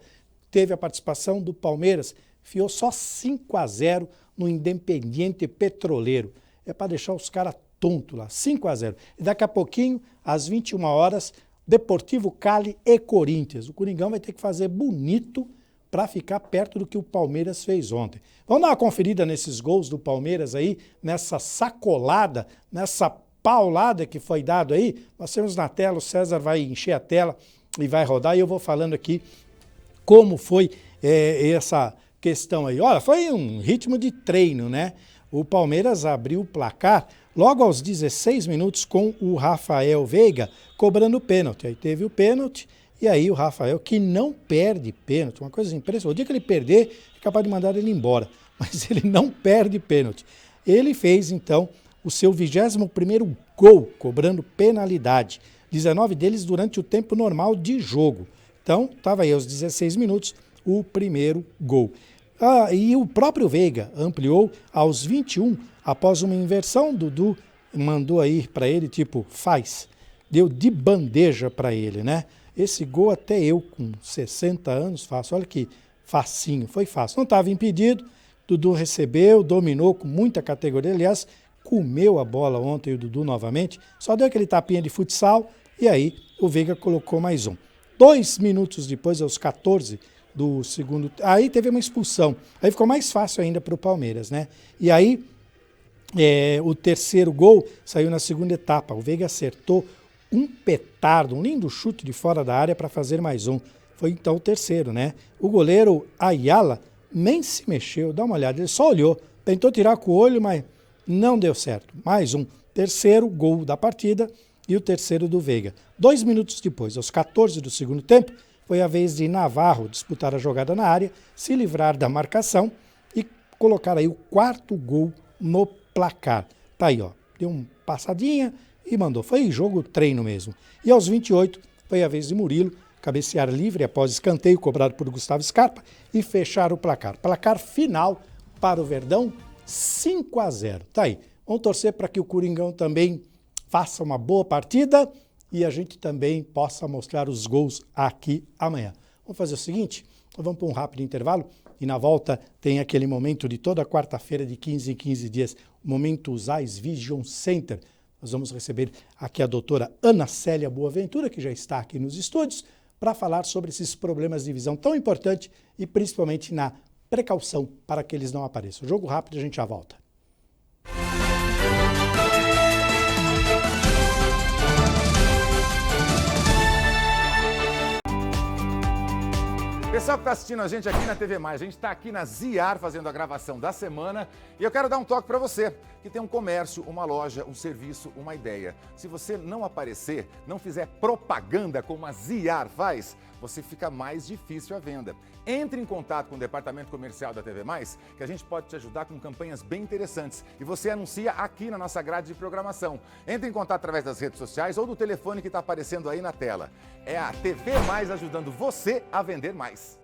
teve a participação do Palmeiras, fiou só 5-0 no Independiente Petroleiro. É para deixar os caras tontos lá, 5-0. E daqui a pouquinho, às 21 horas, Deportivo Cali e Corinthians. O Coringão vai ter que fazer bonito para ficar perto do que o Palmeiras fez ontem. Vamos dar uma conferida nesses gols do Palmeiras aí, nessa sacolada, nessa paulada que foi dado aí. Nós temos na tela, o César vai encher a tela e vai rodar, e eu vou falando aqui como foi essa questão aí. Olha, foi um ritmo de treino, né? O Palmeiras abriu o placar logo aos 16 minutos com o Rafael Veiga cobrando o pênalti. Aí teve o pênalti e aí o Rafael, que não perde pênalti, uma coisa impressionante. O dia que ele perder, é capaz de mandar ele embora, mas ele não perde pênalti. Ele fez, então, o seu 21º gol, cobrando penalidade. 19 deles durante o tempo normal de jogo. Então, estava aí aos 16 minutos o primeiro gol. E o próprio Veiga ampliou aos 21, após uma inversão. Dudu mandou aí para ele, tipo, faz. Deu de bandeja para ele, né? Esse gol até eu, com 60 anos, faço. Olha que facinho, foi fácil. Não estava impedido, Dudu recebeu, dominou com muita categoria. Aliás, comeu a bola ontem o Dudu novamente. Só deu aquele tapinha de futsal e aí o Veiga colocou mais um. 2 minutos depois, aos 14 do segundo... Aí teve uma expulsão. Aí ficou mais fácil ainda para o Palmeiras, né? E aí, o terceiro gol saiu na segunda etapa. O Veiga acertou um petardo, um lindo chute de fora da área para fazer mais um. Foi então o terceiro, né? O goleiro Ayala nem se mexeu, dá uma olhada. Ele só olhou, tentou tirar com o olho, mas não deu certo. Mais um. Terceiro gol da partida e o terceiro do Veiga. 2 minutos depois, aos 14 do segundo tempo, foi a vez de Navarro disputar a jogada na área, se livrar da marcação e colocar aí o 4º gol no placar. Tá aí, ó. Deu uma passadinha e mandou. Foi jogo treino mesmo. E aos 28, foi a vez de Murilo cabecear livre após escanteio cobrado por Gustavo Scarpa e fechar o placar. Placar final para o Verdão, 5-0. Tá aí. Vamos torcer para que o Coringão também faça uma boa partida e a gente também possa mostrar os gols aqui amanhã. Vamos fazer o seguinte, vamos para um rápido intervalo e na volta tem aquele momento de toda quarta-feira de 15 em 15 dias, o momento Usais Vision Center. Nós vamos receber aqui a doutora Ana Célia Boaventura, que já está aqui nos estúdios, para falar sobre esses problemas de visão tão importantes e principalmente na precaução para que eles não apareçam. Jogo rápido, a gente já volta. Pessoal que está assistindo a gente aqui na TV+, a gente está aqui na Ziar fazendo a gravação da semana e eu quero dar um toque para você, que tem um comércio, uma loja, um serviço, uma ideia. Se você não aparecer, não fizer propaganda como a Ziar faz, você fica mais difícil a venda. Entre em contato com o departamento comercial da TV+, que a gente pode te ajudar com campanhas bem interessantes e você anuncia aqui na nossa grade de programação. Entre em contato através das redes sociais ou do telefone que está aparecendo aí na tela. É a TV+ ajudando você a vender mais.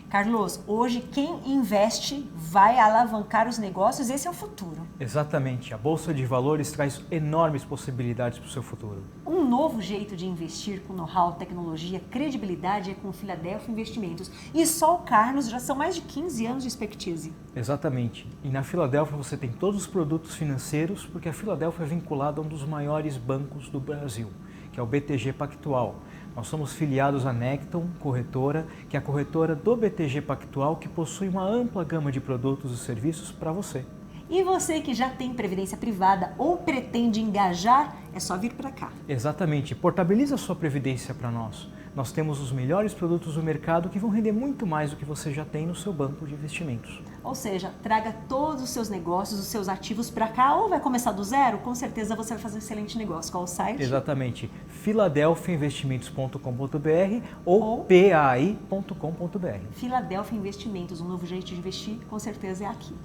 Carlos, hoje quem investe vai alavancar os negócios, esse é o futuro. Exatamente, a Bolsa de Valores traz enormes possibilidades para o seu futuro. Um novo jeito de investir com know-how, tecnologia, credibilidade é com Philadelphia Investimentos. E só o Carlos já são mais de 15 anos de expertise. Exatamente, e na Philadelphia você tem todos os produtos financeiros, porque a Philadelphia é vinculada a um dos maiores bancos do Brasil, que é o BTG Pactual. Nós somos filiados à Necton, corretora, que é a corretora do BTG Pactual, que possui uma ampla gama de produtos e serviços para você. E você que já tem previdência privada ou pretende engajar, é só vir para cá. Exatamente. Portabiliza a sua previdência para nós. Nós temos os melhores produtos do mercado que vão render muito mais do que você já tem no seu banco de investimentos. Ou seja, traga todos os seus negócios, os seus ativos para cá, ou vai começar do zero, com certeza você vai fazer um excelente negócio. Qual o site? Exatamente. Filadelfiainvestimentos.com.br ou pai.com.br. Filadelfia Investimentos, um novo jeito de investir, com certeza é aqui.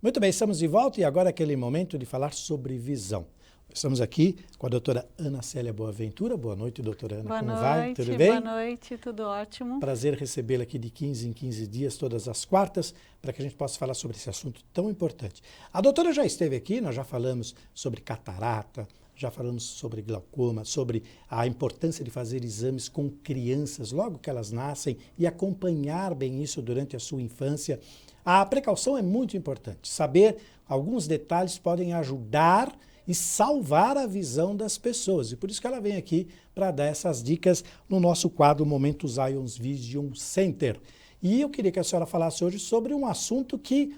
Muito bem, estamos de volta e agora é aquele momento de falar sobre visão. Estamos aqui com a doutora Ana Célia Boaventura. Boa noite, doutora Ana. Boa Como noite, vai? Tudo bem? Boa noite, tudo ótimo. Prazer recebê-la aqui de 15 em 15 dias, todas as quartas, para que a gente possa falar sobre esse assunto tão importante. A doutora já esteve aqui, nós já falamos sobre catarata, já falamos sobre glaucoma, sobre a importância de fazer exames com crianças logo que elas nascem e acompanhar bem isso durante a sua infância. A precaução é muito importante. Saber alguns detalhes podem ajudar e salvar a visão das pessoas. E por isso que ela vem aqui para dar essas dicas no nosso quadro Momentos Ions Vision Center. E eu queria que a senhora falasse hoje sobre um assunto que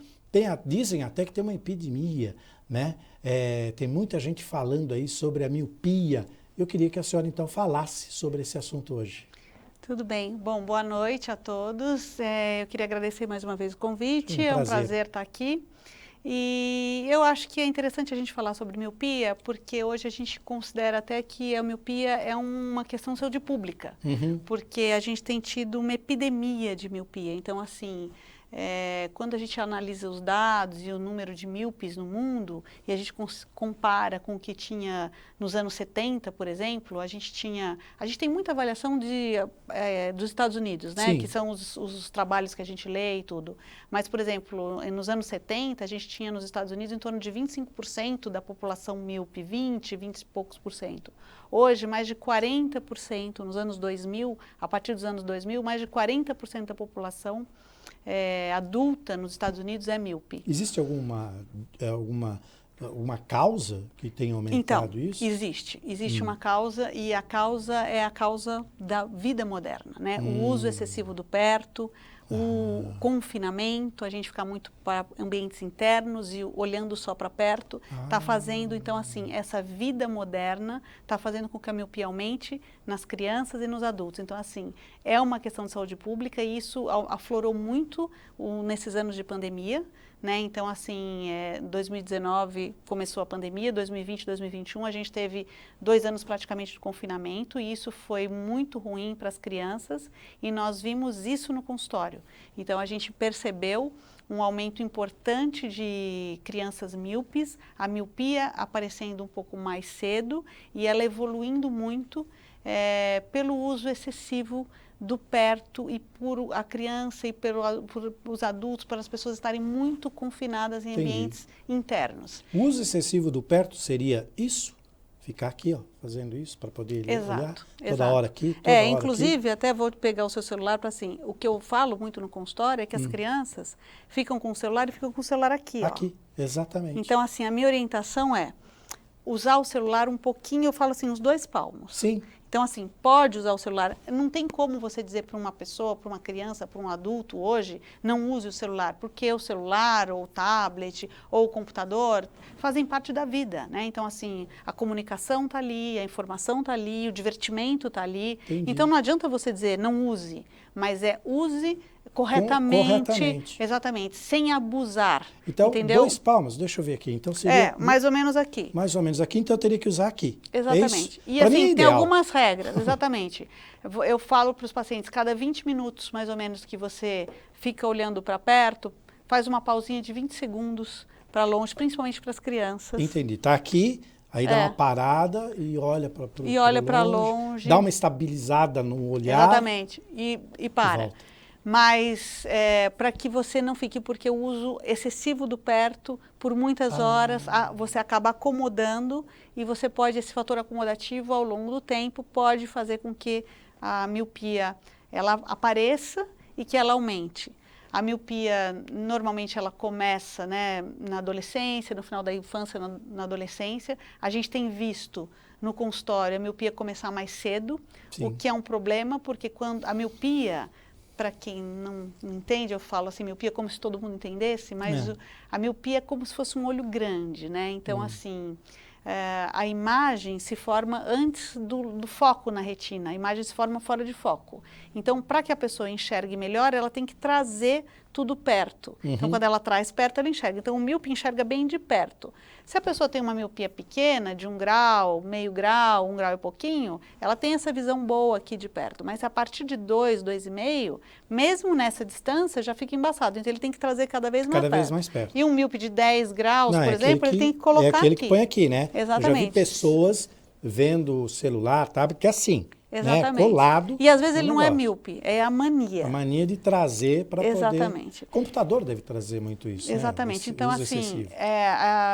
dizem até que tem uma epidemia, né? Tem muita gente falando aí sobre a miopia. Eu queria que a senhora então falasse sobre esse assunto hoje. Tudo bem. Bom, boa noite a todos. Eu queria agradecer mais uma vez o convite. É um prazer estar aqui. E eu acho que é interessante a gente falar sobre miopia, porque hoje a gente considera até que a miopia é uma questão de saúde pública, porque a gente tem tido uma epidemia de miopia. Então, assim, quando a gente analisa os dados e o número de míopes no mundo, e a gente compara com o que tinha nos anos 70, por exemplo, a gente tem muita avaliação dos Estados Unidos, né? Que são os trabalhos que a gente lê e tudo. Mas, por exemplo, nos anos 70, a gente tinha nos Estados Unidos em torno de 25% da população míope, 20 e poucos por cento. Hoje, mais de 40%, nos anos 2000, a partir dos anos 2000, mais de 40% da população adulta nos Estados Unidos é míope. Existe alguma causa que tenha aumentado isso? Existe uma causa, e a causa é a causa da vida moderna, né? O uso excessivo do perto, o confinamento, a gente fica muito para ambientes internos e olhando só para perto, está fazendo, então, assim, essa vida moderna está fazendo com que a miopia aumente nas crianças e nos adultos. Então, assim, é uma questão de saúde pública e isso aflorou muito nesses anos de pandemia, né? Então, assim, 2019 começou a pandemia, 2020, 2021, a gente teve 2 anos praticamente de confinamento e isso foi muito ruim para as crianças e nós vimos isso no consultório. Então, a gente percebeu um aumento importante de crianças míopes, a miopia aparecendo um pouco mais cedo e ela evoluindo muito pelo uso excessivo do perto e por a criança e por os adultos, para as pessoas estarem muito confinadas em ambientes internos. O uso excessivo do perto seria isso? Ficar aqui, ó, fazendo isso para poder olhar toda hora aqui? Inclusive, até vou pegar o seu celular para assim, o que eu falo muito no consultório é que as crianças ficam com o celular e ficam com o celular aqui, Aqui, exatamente. Então, assim, a minha orientação é usar o celular um pouquinho, eu falo assim, os 2 palmos. Sim. Então, assim, pode usar o celular. Não tem como você dizer para uma pessoa, para uma criança, para um adulto hoje, não use o celular, porque o celular, ou o tablet, ou o computador fazem parte da vida, né? Então, assim, a comunicação está ali, a informação está ali, o divertimento está ali. Entendi. Então, não adianta você dizer não use, mas use corretamente, exatamente, sem abusar. Então, entendeu? 2 palmos, deixa eu ver aqui. Então seria mais ou menos aqui. Mais ou menos aqui, então eu teria que usar aqui. Exatamente. É e pra assim, mim é tem ideal. algumas regras, exatamente. Eu falo para os pacientes, cada 20 minutos, mais ou menos, que você fica olhando para perto, faz uma pausinha de 20 segundos para longe, principalmente para as crianças. Entendi. Está aqui, Aí dá uma parada e olha para longe. Dá uma estabilizada no olhar. Exatamente. E para. Mas para que você não fique, porque o uso excessivo do perto, por muitas horas, você acaba acomodando e você pode, esse fator acomodativo ao longo do tempo, pode fazer com que a miopia ela apareça e que ela aumente. A miopia, normalmente, ela começa, né, na adolescência, no final da infância, na adolescência. A gente tem visto no consultório a miopia começar mais cedo, o que é um problema, porque quando a miopia, para quem não entende, eu falo assim, miopia como se todo mundo entendesse, mas a miopia é como se fosse um olho grande, né? Então, assim, a imagem se forma antes do foco na retina, a imagem se forma fora de foco. Então, para que a pessoa enxergue melhor, ela tem que trazer tudo perto. Então, quando ela traz perto, ela enxerga. Então, o míope enxerga bem de perto. Se a pessoa tem uma miopia pequena, de 1 grau, meio grau, 1 grau e pouquinho, ela tem essa visão boa aqui de perto. Mas a partir de 2, 2,5, mesmo nessa distância, já fica embaçado. Então, ele tem que trazer cada vez mais perto. E um míope de 10 graus, por exemplo, ele tem que colocar aqui. É aquele que põe aqui, né? Exatamente. Eu já vi pessoas vendo o celular, tablet, que é assim. Exatamente. Né? Colado. E às vezes ele não é míope, é a mania. A mania de trazer para poder... Exatamente. O computador deve trazer muito isso. Exatamente. Né? Então, assim,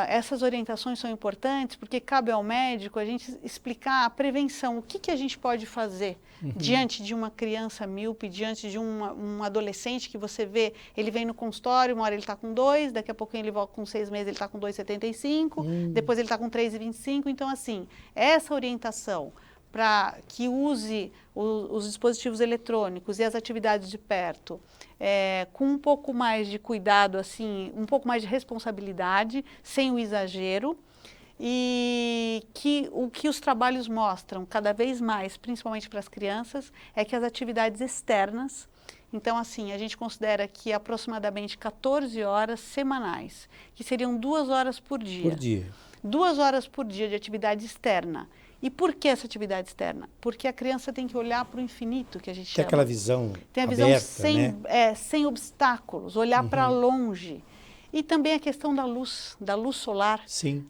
essas orientações são importantes porque cabe ao médico a gente explicar a prevenção, o que a gente pode fazer diante de uma criança míope, diante de um adolescente que você vê, ele vem no consultório, uma hora ele está com 2, daqui a pouquinho ele volta com 6 meses, ele está com 2,75, depois ele está com 3,25. Então, assim, essa orientação para que use os dispositivos eletrônicos e as atividades de perto com um pouco mais de cuidado, assim, um pouco mais de responsabilidade, sem o exagero, e que o que os trabalhos mostram cada vez mais, principalmente para as crianças, é que as atividades externas, então assim, a gente considera que aproximadamente 14 horas semanais, que seriam 2 horas por dia. 2 horas por dia de atividade externa. E por que essa atividade externa? Porque a criança tem que olhar para o infinito, que a gente chama. Tem aquela visão tem a visão aberta, sem obstáculos, olhar para longe. E também a questão da luz solar,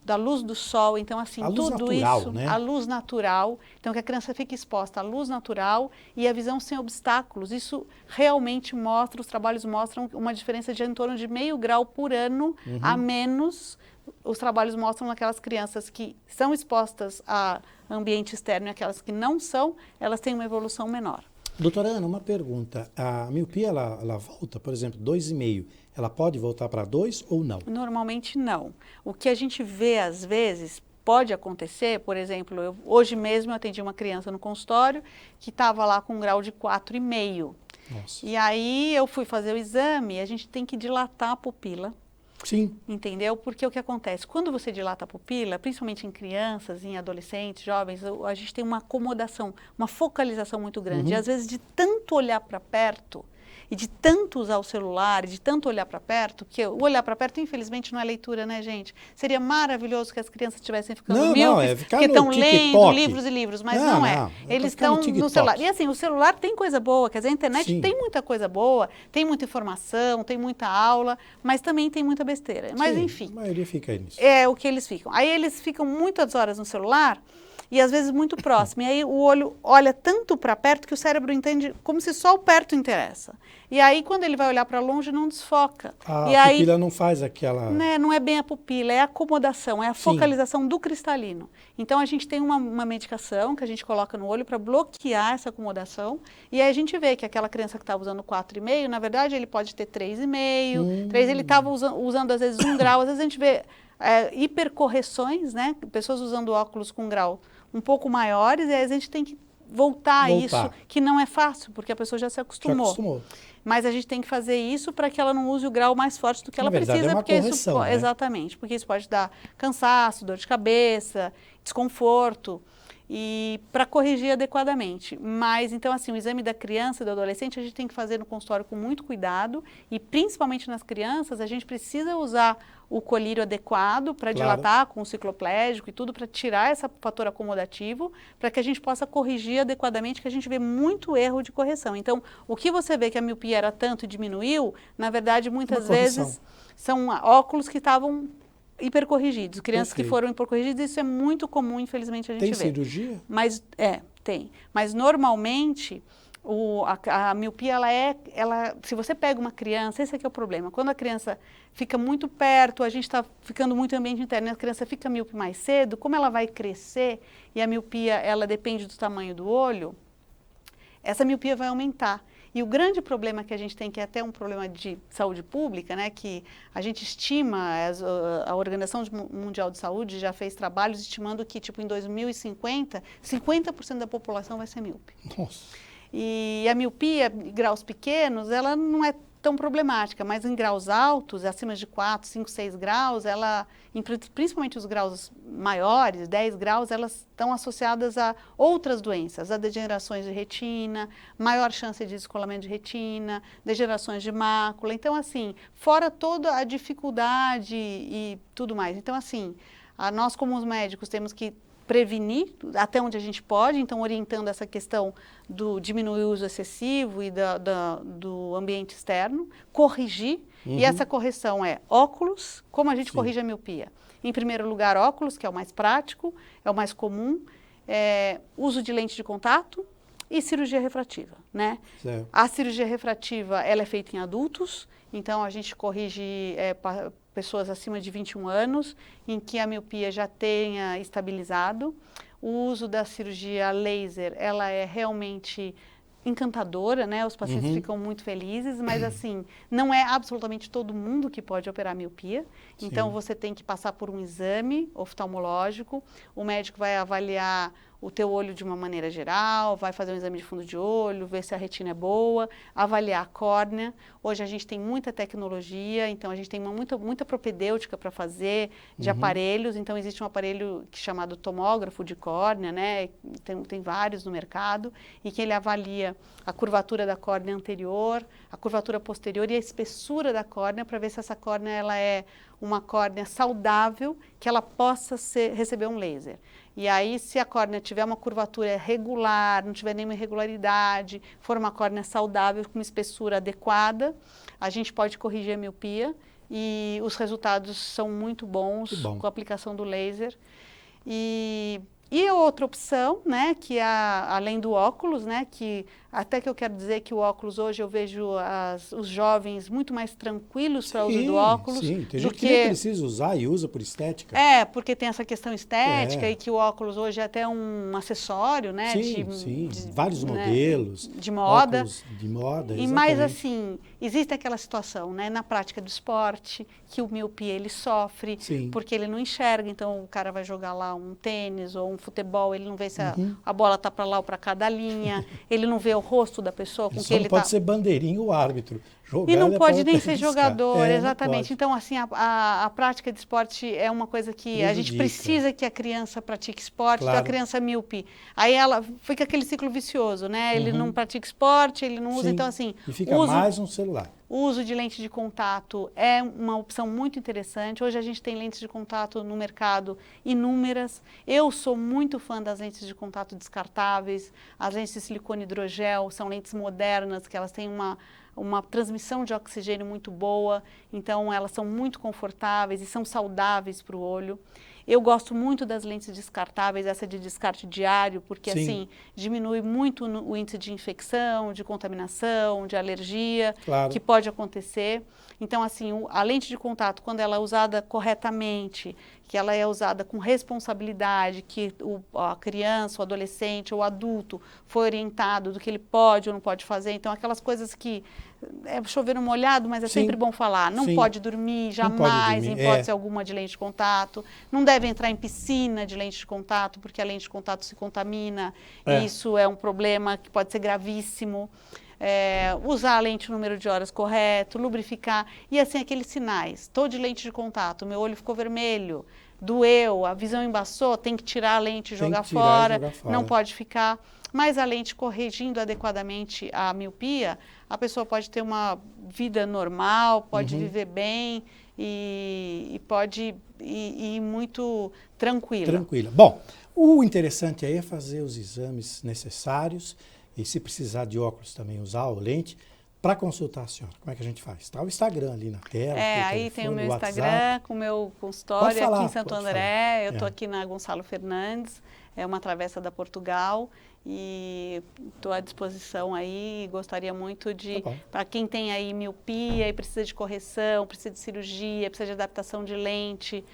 da luz do sol. Então, assim, tudo isso, né? A luz natural. Então, que a criança fique exposta à luz natural e à visão sem obstáculos. Isso realmente mostra, os trabalhos mostram uma diferença de em torno de meio grau por ano a menos. Os trabalhos mostram naquelas crianças que são expostas a ambiente externo e aquelas que não são, elas têm uma evolução menor. Doutora Ana, uma pergunta. A miopia, ela volta, por exemplo, 2,5. Ela pode voltar para 2 ou não? Normalmente não. O que a gente vê às vezes pode acontecer, por exemplo, hoje mesmo eu atendi uma criança no consultório que estava lá com um grau de 4,5. E aí eu fui fazer o exame, a gente tem que dilatar a pupila. Sim. Entendeu? Porque o que acontece? Quando você dilata a pupila, principalmente em crianças, em adolescentes, jovens, a gente tem uma acomodação, uma focalização muito grande. E às vezes de tanto olhar para perto e de tanto usar o celular, e de tanto olhar para perto, que o olhar para perto, infelizmente, não é leitura, né, gente? Seria maravilhoso que as crianças estivessem ficando míopes, porque estão lendo livros e livros, mas não é. Eles estão no celular. E assim, o celular tem coisa boa, quer dizer, a internet tem muita coisa boa, tem muita informação, tem muita aula, mas também tem muita besteira. Mas enfim. A maioria fica aí nisso. É o que eles ficam. Aí eles ficam muitas horas no celular e às vezes muito próximo. E aí o olho olha tanto para perto que o cérebro entende como se só o perto interessa. E aí quando ele vai olhar para longe não desfoca. A pupila não faz aquela... Né, não é bem a pupila, é a acomodação, é a focalização do cristalino. Então a gente tem uma medicação que a gente coloca no olho para bloquear essa acomodação. E aí a gente vê que aquela criança que estava usando 4,5, na verdade ele pode ter 3,5. 3 ele estava usando às vezes 1 grau, às vezes a gente vê hipercorreções, né? Pessoas usando óculos com grau um pouco maiores, e aí a gente tem que voltar a isso, que não é fácil, porque a pessoa já se acostumou. Mas a gente tem que fazer isso para que ela não use o grau mais forte do que ela precisa. É uma correção, né? Exatamente, porque isso pode dar cansaço, dor de cabeça, desconforto, e para corrigir adequadamente. Mas, então, assim, o exame da criança e do adolescente a gente tem que fazer no consultório com muito cuidado, e principalmente nas crianças a gente precisa usar o colírio adequado para dilatar com o cicloplégico e tudo, para tirar esse fator acomodativo, para que a gente possa corrigir adequadamente, que a gente vê muito erro de correção. Então, o que você vê que a miopia era tanto e diminuiu, na verdade, muitas vezes são óculos que estavam hipercorrigidos. Crianças que Perfeito. foram hipercorrigidas, isso é muito comum, infelizmente, a gente Tem vê. cirurgia? Mas, tem. Mas, normalmente, a miopia, se você pega uma criança, esse aqui é o problema. Quando a criança fica muito perto, a gente está ficando muito em ambiente interno, a criança fica míope mais cedo, como ela vai crescer e a miopia, ela depende do tamanho do olho, essa miopia vai aumentar. E o grande problema que a gente tem, que é até um problema de saúde pública, né, que a gente estima, a Organização Mundial de Saúde já fez trabalhos estimando que, tipo, em 2050, 50% da população vai ser míope. Nossa. E a miopia, em graus pequenos, ela não é tão problemática, mas em graus altos, acima de 4, 5, 6 graus, principalmente os graus maiores, 10 graus, elas estão associadas a outras doenças, a degenerações de retina, maior chance de descolamento de retina, degenerações de mácula. Então, assim, fora toda a dificuldade e tudo mais. Então, assim, nós como os médicos temos que prevenir até onde a gente pode, então orientando essa questão do diminuir o uso excessivo e do ambiente externo, corrigir, e essa correção é óculos, como a gente corrige a miopia? Em primeiro lugar, óculos, que é o mais prático, é o mais comum, uso de lente de contato e cirurgia refrativa, né? Certo. A cirurgia refrativa, ela é feita em adultos, então a gente corrige pessoas acima de 21 anos, em que a miopia já tenha estabilizado. O uso da cirurgia laser, ela é realmente encantadora, né? Os pacientes ficam muito felizes, mas assim, não é absolutamente todo mundo que pode operar miopia. Sim. Então, você tem que passar por um exame oftalmológico, o médico vai avaliar o teu olho de uma maneira geral, vai fazer um exame de fundo de olho, ver se a retina é boa, avaliar a córnea. Hoje a gente tem muita tecnologia, então a gente tem muita propedêutica para fazer de aparelhos. Então existe um aparelho chamado tomógrafo de córnea, né? Tem vários no mercado, e que ele avalia a curvatura da córnea anterior, a curvatura posterior e a espessura da córnea para ver se essa córnea ela é uma córnea saudável que ela possa receber um laser. E aí, se a córnea tiver uma curvatura regular, não tiver nenhuma irregularidade, for uma córnea saudável, com uma espessura adequada, a gente pode corrigir a miopia e os resultados são muito bons com a aplicação do laser. E outra opção, né, que além do óculos, né, que até que eu quero dizer que o óculos hoje eu vejo os jovens muito mais tranquilos para o uso do óculos. Sim, tem gente que nem precisa usar e usa por estética. Porque tem essa questão estética e que o óculos hoje é até um acessório, né? Sim, vários modelos. De moda. Óculos de moda, exatamente. Mas assim, existe aquela situação, né, na prática do esporte, que o miopia ele sofre, porque ele não enxerga, então o cara vai jogar lá um tênis ou um futebol, ele não vê se a bola está para lá ou para cá da linha, ele não vê o rosto da pessoa com que ele pode ser bandeirinho o árbitro. Jogar, e não pode nem ser jogador, exatamente. Não então, assim, a prática de esporte é uma coisa que a gente precisa que a criança pratique esporte, então a criança míope. Aí ela fica aquele ciclo vicioso, né? Ele não pratica esporte, ele não usa, então assim... E fica mais um celular. O uso de lente de contato é uma opção muito interessante. Hoje a gente tem lentes de contato no mercado inúmeras. Eu sou muito fã das lentes de contato descartáveis. As lentes de silicone hidrogel são lentes modernas, que elas têm uma transmissão de oxigênio muito boa, então elas são muito confortáveis e são saudáveis para o olho. Eu gosto muito das lentes descartáveis, essa de descarte diário, porque assim diminui muito o índice de infecção, de contaminação, de alergia que pode acontecer. Então, assim, a lente de contato, quando ela é usada corretamente, que ela é usada com responsabilidade, que a criança, o adolescente ou o adulto foi orientado do que ele pode ou não pode fazer. Então, aquelas coisas que é chover no molhado, mas é sempre bom falar. Não pode dormir, jamais, em hipótese alguma, de lente de contato. Não deve entrar em piscina de lente de contato, porque a lente de contato se contamina. E isso é um problema que pode ser gravíssimo. Usar a lente no número de horas correto, lubrificar, e assim, aqueles sinais. Estou de lente de contato, meu olho ficou vermelho, doeu, a visão embaçou, tem que tirar a lente e jogar fora, não pode ficar. Mas a lente corrigindo adequadamente a miopia, a pessoa pode ter uma vida normal, pode viver bem e pode ir muito tranquila. Bom, o interessante aí é fazer os exames necessários, e se precisar de óculos também usar, ou lente, Para consultar a senhora, como é que a gente faz? Está o Instagram ali na tela. Aí tem o meu Instagram com o meu consultório aqui em Santo André. Eu estou aqui na Gonçalo Fernandes, é uma travessa da Portugal. E estou à disposição aí, gostaria muito de, para quem tem aí miopia e precisa de correção, precisa de cirurgia, precisa de adaptação de lente,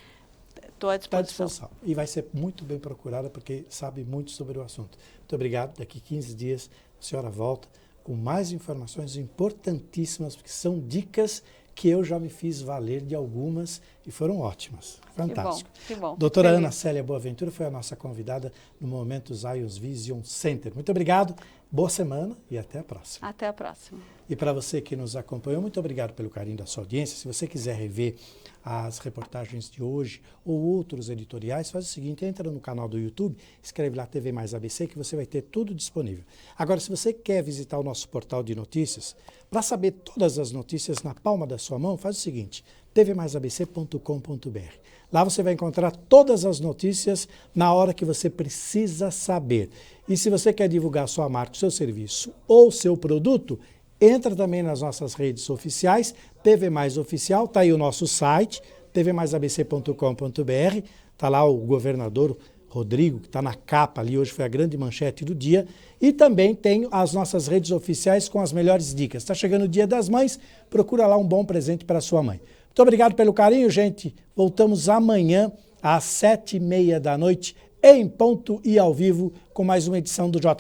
estou à disposição. Está à disposição. E vai ser muito bem procurada porque sabe muito sobre o assunto. Muito obrigado. Daqui 15 dias a senhora volta com mais informações importantíssimas, porque são dicas que eu já me fiz valer de algumas e foram ótimas. Fantástico. Que bom. Doutora Ana Célia Boaventura foi a nossa convidada no Momento Zions Vision Center. Muito obrigado, boa semana e até a próxima. Até a próxima. E para você que nos acompanhou, muito obrigado pelo carinho da sua audiência. Se você quiser rever as reportagens de hoje ou outros editoriais, faz o seguinte, entra no canal do YouTube, escreve lá TV Mais ABC que você vai ter tudo disponível. Agora, se você quer visitar o nosso portal de notícias, para saber todas as notícias na palma da sua mão, faz o seguinte, tvmaisabc.com.br. Lá você vai encontrar todas as notícias na hora que você precisa saber. E se você quer divulgar sua marca, seu serviço ou seu produto, entra também nas nossas redes oficiais, TV Mais Oficial, está aí o nosso site, tvmaisabc.com.br, está lá o governador Rodrigo, que está na capa ali, hoje foi a grande manchete do dia, e também tem as nossas redes oficiais com as melhores dicas. Está chegando o Dia das Mães, procura lá um bom presente para sua mãe. Muito obrigado pelo carinho, gente. Voltamos amanhã às 7h30 da noite, em ponto e ao vivo, com mais uma edição do J+.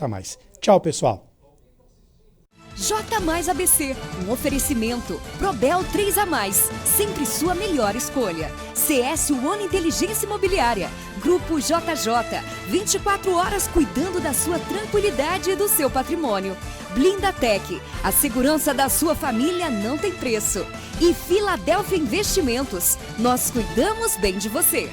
Tchau, pessoal. J mais ABC, um oferecimento. Probel 3 a mais, sempre sua melhor escolha. CS One Inteligência Imobiliária. Grupo JJ, 24 horas cuidando da sua tranquilidade e do seu patrimônio. Blindatec, a segurança da sua família não tem preço. E Filadélfia Investimentos, nós cuidamos bem de você.